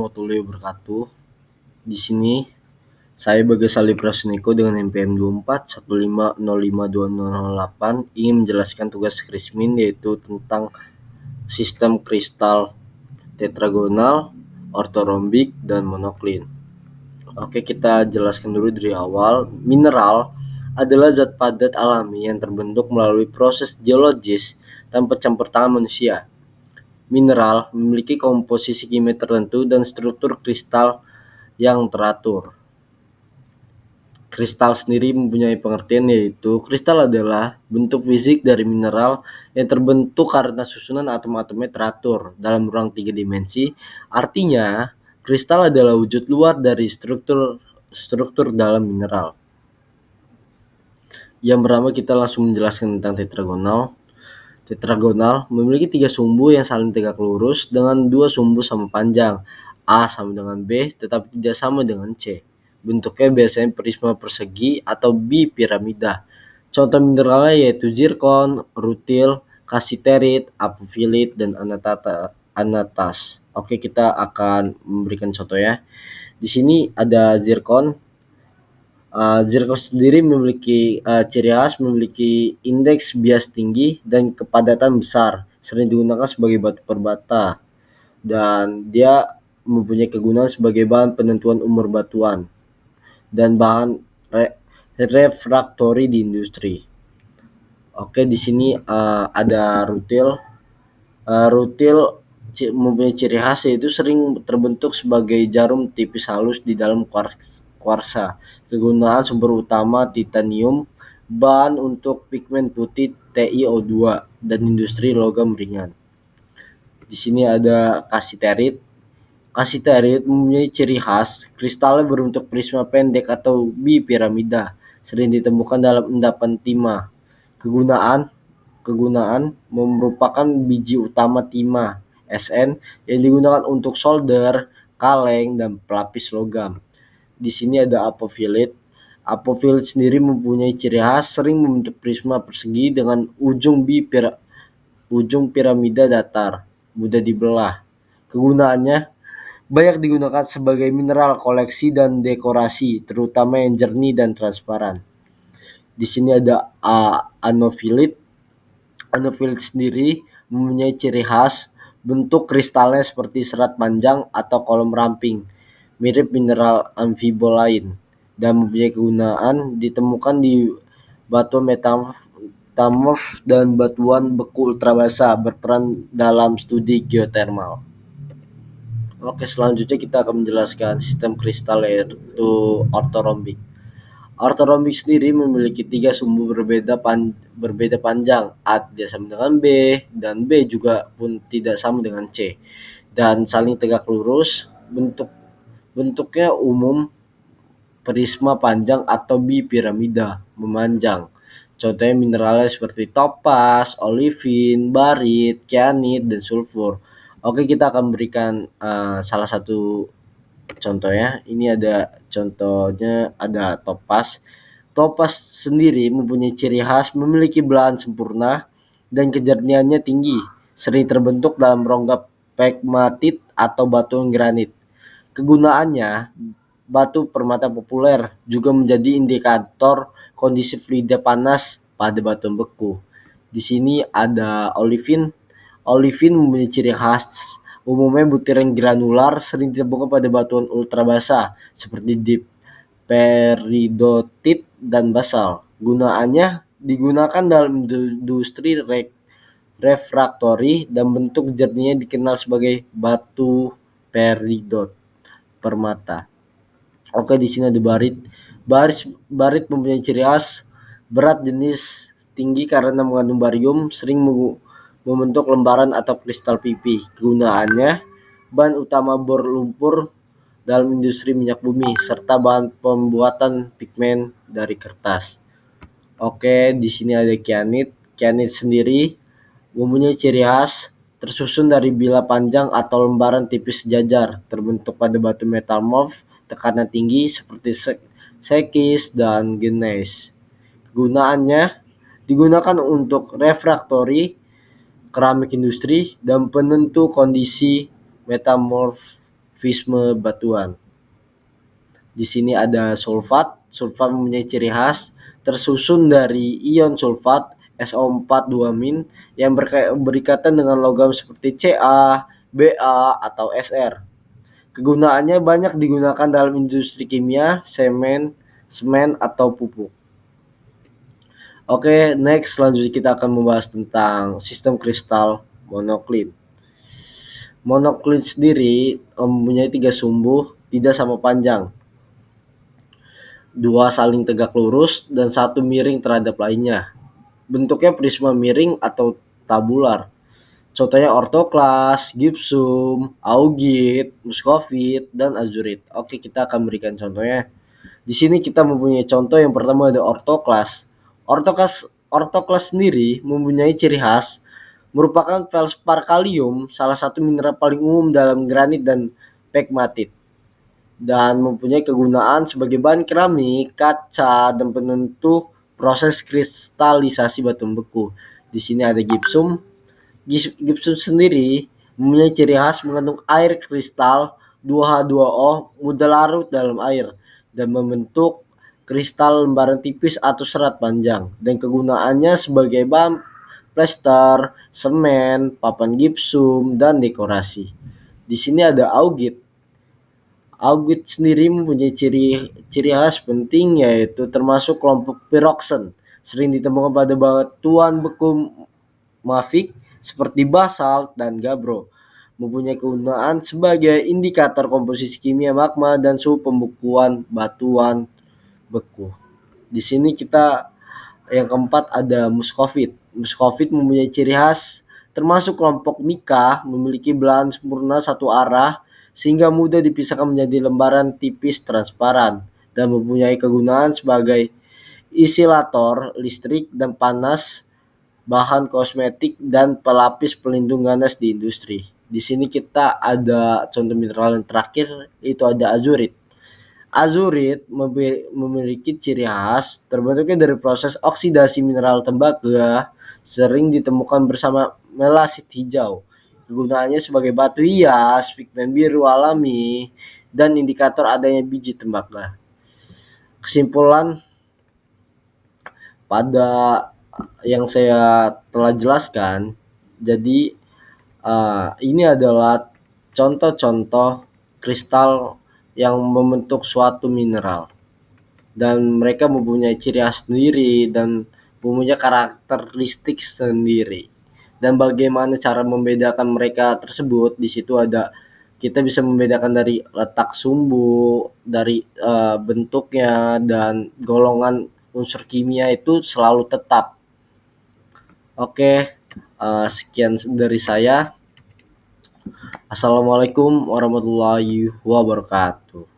Warahmatullahi wabarakatuh. Di sini saya Bagas Ali Prasuniko dengan NPM 2415052008 ingin menjelaskan tugas Krismin, yaitu tentang sistem kristal tetragonal, ortorombik, dan monoklin. Oke, kita jelaskan dulu dari awal. Mineral adalah zat padat alami yang terbentuk melalui proses geologis tanpa campur tangan manusia. Mineral memiliki komposisi kimia tertentu dan struktur kristal yang teratur. Kristal sendiri mempunyai pengertian, yaitu kristal adalah bentuk fisik dari mineral yang terbentuk karena susunan atom-atomnya teratur dalam ruang 3 dimensi. Artinya, kristal adalah wujud luar dari struktur dalam mineral. Yang pertama, kita langsung menjelaskan tentang tetragonal. Tetragonal memiliki 3 sumbu yang saling tegak lurus dengan 2 sumbu sama panjang. A sama dengan B, tetapi tidak sama dengan C. Bentuknya biasanya prisma persegi atau bipiramida. Contoh mineralnya yaitu zirkon, rutil, kasiterit, apophyllite, dan anatas. Oke, kita akan memberikan contoh ya. Di sini ada zirkon. Zirkon sendiri memiliki ciri khas memiliki indeks bias tinggi dan kepadatan besar, sering digunakan sebagai batu perbata, dan dia mempunyai kegunaan sebagai bahan penentuan umur batuan dan bahan refraktori di industri. Oke, di sini ada rutil. Rutil mempunyai ciri khas yaitu sering terbentuk sebagai jarum tipis halus di dalam kuarsa. Kegunaan sumber utama titanium, bahan untuk pigmen putih TiO2, dan industri logam ringan. Di sini ada kasiterit. Kasiterit mempunyai ciri khas kristalnya berbentuk prisma pendek atau bipiramida, sering ditemukan dalam endapan timah. Kegunaan merupakan biji utama timah Sn yang digunakan untuk solder, kaleng, dan pelapis logam. Di sini ada apophyllite. Apophyllite sendiri mempunyai ciri khas sering membentuk prisma persegi dengan ujung piramida datar, mudah dibelah. Kegunaannya banyak digunakan sebagai mineral koleksi dan dekorasi, terutama yang jernih dan transparan. Di sini ada anophyllite. Anophyllite sendiri mempunyai ciri khas bentuk kristalnya seperti serat panjang atau kolom ramping, mirip mineral amfibo lain, dan mempunyai kegunaan ditemukan di batuan metamorf dan batuan beku ultrabasa, berperan dalam studi geotermal. Oke, selanjutnya kita akan menjelaskan sistem kristal, yaitu ortorombik. Ortorombik sendiri memiliki 3 sumbu berbeda panjang. A tidak sama dengan B, dan B juga pun tidak sama dengan C, dan saling tegak lurus. Bentuknya umum prisma panjang atau bipiramida memanjang. Contohnya mineralnya seperti topas, olivin, barit, kyanit, dan sulfur. Oke, kita akan berikan salah satu contoh ya. Ini ada contohnya, ada topas. Topas sendiri mempunyai ciri khas memiliki belahan sempurna dan kejernihannya tinggi, sering terbentuk dalam rongga pegmatit atau batu granit. Kegunaannya, batu permata populer juga menjadi indikator kondisi fluida panas pada batu beku. Di sini ada olivin. Olivin mempunyai ciri khas umumnya butiran granular, sering ditemukan pada batuan ultrabasa seperti diperidotit dan basal. Gunaannya digunakan dalam industri refraktori, dan bentuk jernihnya dikenal sebagai batu peridot permata. Oke, di sini ada barit. Barit mempunyai ciri khas berat jenis tinggi karena mengandung barium, sering membentuk lembaran atau kristal pipi. Kegunaannya bahan utama bor lumpur dalam industri minyak bumi, serta bahan pembuatan pigmen dari kertas. Oke, di sini ada kyanit. Kyanit sendiri mempunyai ciri khas tersusun dari bila panjang atau lembaran tipis sejajar, terbentuk pada batu metamorf tekanan tinggi seperti sekis dan gneiss. Kegunaannya digunakan untuk refraktori, keramik industri, dan penentu kondisi metamorf dimorfisme batuan. Di sini ada sulfat. Sulfat mempunyai ciri khas tersusun dari ion sulfat SO4 2- yang berikatan dengan logam seperti Ca, Ba, atau Sr. Kegunaannya banyak digunakan dalam industri kimia, semen, atau pupuk. Oke, next selanjutnya kita akan membahas tentang sistem kristal monoklin. Monoklin sendiri mempunyai 3 sumbu tidak sama panjang, 2 saling tegak lurus, dan 1 miring terhadap lainnya. Bentuknya prisma miring atau tabular. Contohnya ortoklas, gypsum, augit, muscovite, dan azurit. Oke, kita akan berikan contohnya. Di sini kita mempunyai contoh yang pertama ada ortoklas. Ortoklas sendiri mempunyai ciri khas merupakan feldspar kalium, salah satu mineral paling umum dalam granit dan pegmatit, dan mempunyai kegunaan sebagai bahan keramik, kaca, dan penentu proses kristalisasi batu beku. Di sini ada gypsum. Gypsum sendiri mempunyai ciri khas mengandung air kristal 2H2O mudah larut dalam air dan membentuk kristal lembaran tipis atau serat panjang, dan kegunaannya sebagai bahan plester, semen, papan gypsum, dan dekorasi. Di sini ada augit. Augit sendiri mempunyai ciri khas penting, yaitu termasuk kelompok pyroxene, sering ditemukan pada batuan beku mafik seperti basalt dan gabbro. Mempunyai kegunaan sebagai indikator komposisi kimia magma dan suhu pembekuan batuan beku. Di sini kita yang keempat ada muscovite. Muscovite mempunyai ciri khas termasuk kelompok mica, memiliki belahan sempurna satu arah sehingga mudah dipisahkan menjadi lembaran tipis transparan, dan mempunyai kegunaan sebagai isilator listrik dan panas, bahan kosmetik, dan pelapis pelindung ganas di industri. Di sini kita ada contoh mineral yang terakhir, itu ada azurit. Azurit memiliki ciri khas terbentuknya dari proses oksidasi mineral tembaga, sering ditemukan bersama melasit hijau. Kegunaannya sebagai batu hias, pigmen biru alami, dan indikator adanya biji tembaga. Kesimpulan pada yang saya telah jelaskan, jadi ini adalah contoh-contoh kristal yang membentuk suatu mineral, dan mereka mempunyai ciri khas sendiri dan mempunyai karakteristik sendiri. Dan bagaimana cara membedakan mereka tersebut, di situ ada kita bisa membedakan dari letak sumbu, dari bentuknya, dan golongan unsur kimia itu selalu tetap. Oke, sekian dari saya. Assalamualaikum warahmatullahi wabarakatuh.